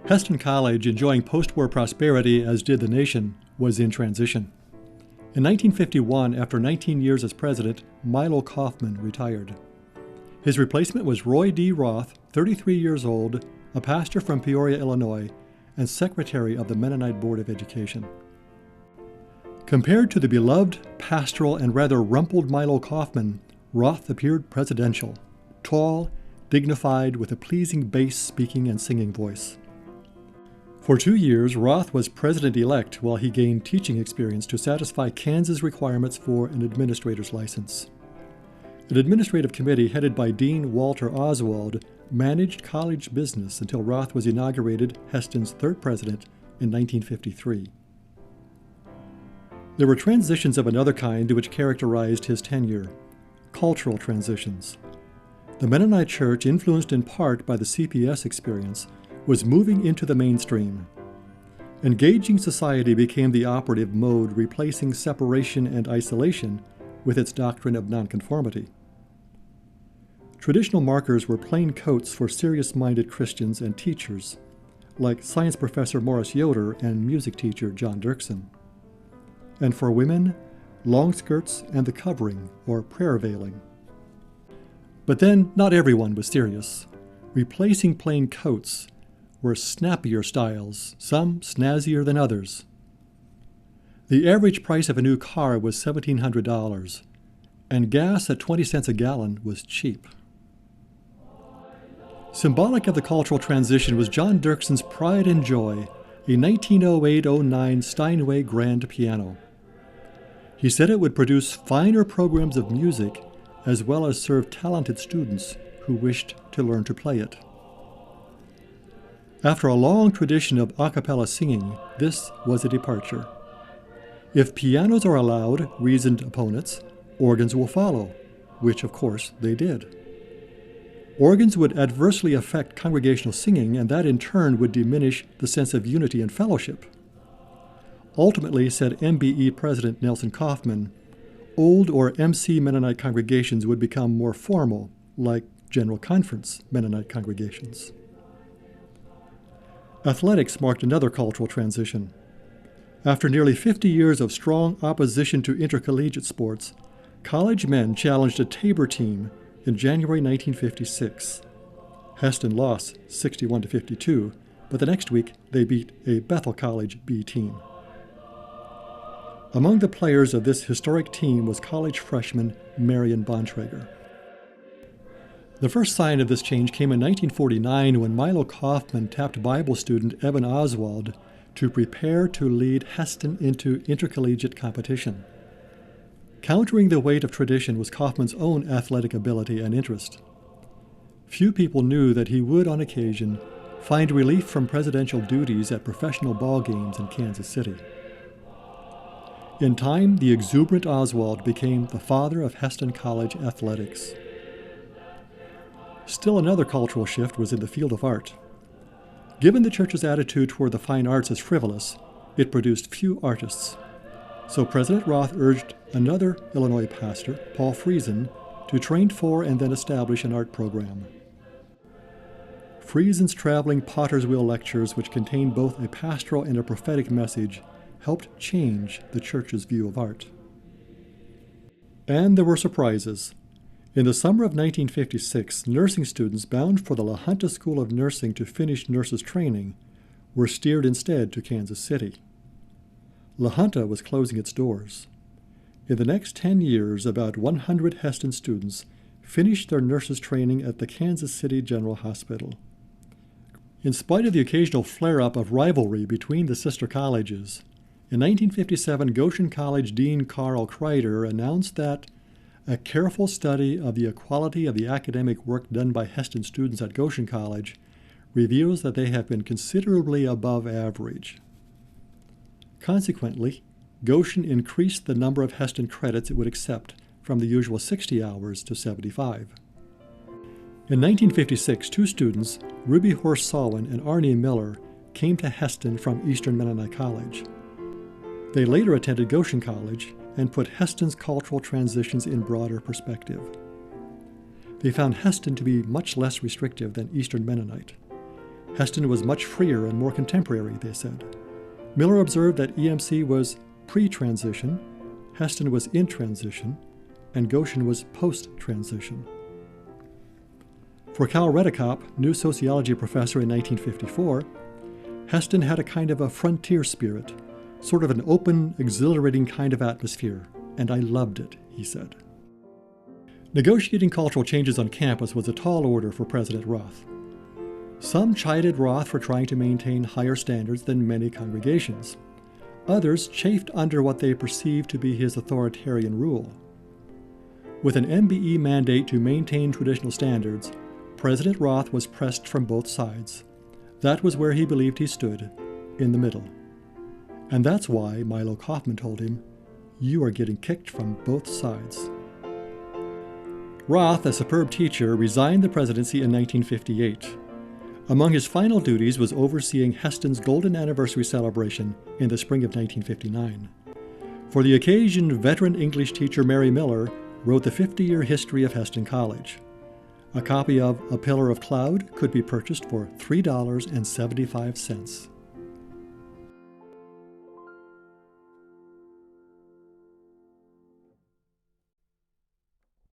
Hesston College, enjoying post-war prosperity as did the nation, was in transition. In 1951, after 19 years as president, Milo Kaufman retired. His replacement was Roy D. Roth, 33 years old, a pastor from Peoria, Illinois, and secretary of the Mennonite Board of Education. Compared to the beloved, pastoral, and rather rumpled Milo Kaufman, Roth appeared presidential, tall, dignified, with a pleasing bass speaking and singing voice. For 2 years, Roth was president-elect while he gained teaching experience to satisfy Kansas requirements for an administrator's license. An administrative committee headed by Dean Walter Oswald managed college business until Roth was inaugurated Hesston's third president in 1953. There were transitions of another kind which characterized his tenure: cultural transitions. The Mennonite Church, influenced in part by the CPS experience, was moving into the mainstream. Engaging society became the operative mode, replacing separation and isolation with its doctrine of nonconformity. Traditional markers were plain coats for serious-minded Christians and teachers, like science professor Morris Yoder and music teacher John Dirksen. And for women, long skirts and the covering, or prayer veiling. But then, not everyone was serious. Replacing plain coats were snappier styles, some snazzier than others. The average price of a new car was $1,700, and gas at 20 cents a gallon was cheap. Symbolic of the cultural transition was John Dirksen's pride and joy, a 1908-09 Steinway grand piano. He said it would produce finer programs of music as well as serve talented students who wished to learn to play it. After a long tradition of a cappella singing, this was a departure. If pianos are allowed, reasoned opponents, organs will follow, which of course they did. Organs would adversely affect congregational singing, and that in turn would diminish the sense of unity and fellowship. Ultimately, said MBE President Nelson Kaufman, old or MC Mennonite congregations would become more formal, like General Conference Mennonite congregations. Athletics marked another cultural transition. After nearly 50 years of strong opposition to intercollegiate sports, college men challenged a Tabor team in January 1956. Hesston lost 61-52, but the next week they beat a Bethel College B team. Among the players of this historic team was college freshman Marion Bontrager. The first sign of this change came in 1949 when Milo Kaufman tapped Bible student Evan Oswald to prepare to lead Hesston into intercollegiate competition. Countering the weight of tradition was Kaufman's own athletic ability and interest. Few people knew that he would, on occasion, find relief from presidential duties at professional ball games in Kansas City. In time, the exuberant Oswald became the father of Hesston College athletics. Still another cultural shift was in the field of art. Given the church's attitude toward the fine arts as frivolous, it produced few artists. So President Roth urged another Illinois pastor, Paul Friesen, to train for and then establish an art program. Friesen's traveling Potter's Wheel lectures, which contained both a pastoral and a prophetic message, helped change the church's view of art. And there were surprises. In the summer of 1956, nursing students bound for the La Junta School of Nursing to finish nurses' training were steered instead to Kansas City. La Junta was closing its doors. In the next 10 years, about 100 Hesston students finished their nurses' training at the Kansas City General Hospital. In spite of the occasional flare-up of rivalry between the sister colleges, in 1957, Goshen College Dean Carl Kreider announced that a careful study of the equality of the academic work done by Hesston students at Goshen College reveals that they have been considerably above average. Consequently, Goshen increased the number of Hesston credits it would accept from the usual 60 hours to 75. In 1956, two students, Ruby Horse Salwin and Arnie Miller, came to Hesston from Eastern Mennonite College. They later attended Goshen College and put Hesston's cultural transitions in broader perspective. They found Hesston to be much less restrictive than Eastern Mennonite. Hesston was much freer and more contemporary, they said. Miller observed that EMC was pre-transition, Hesston was in transition, and Goshen was post-transition. For Cal Redekop, new sociology professor in 1954, Hesston had a kind of a frontier spirit, sort of an open, exhilarating kind of atmosphere, and I loved it, he said. Negotiating cultural changes on campus was a tall order for President Roth. Some chided Roth for trying to maintain higher standards than many congregations. Others chafed under what they perceived to be his authoritarian rule. With an MBE mandate to maintain traditional standards, President Roth was pressed from both sides. That was where he believed he stood, in the middle. And that's why Milo Kaufman told him, "You are getting kicked from both sides." Roth, a superb teacher, resigned the presidency in 1958. Among his final duties was overseeing Hesston's Golden Anniversary celebration in the spring of 1959. For the occasion, veteran English teacher Mary Miller wrote the 50-year history of Hesston College. A copy of A Pillar of Cloud could be purchased for $3.75.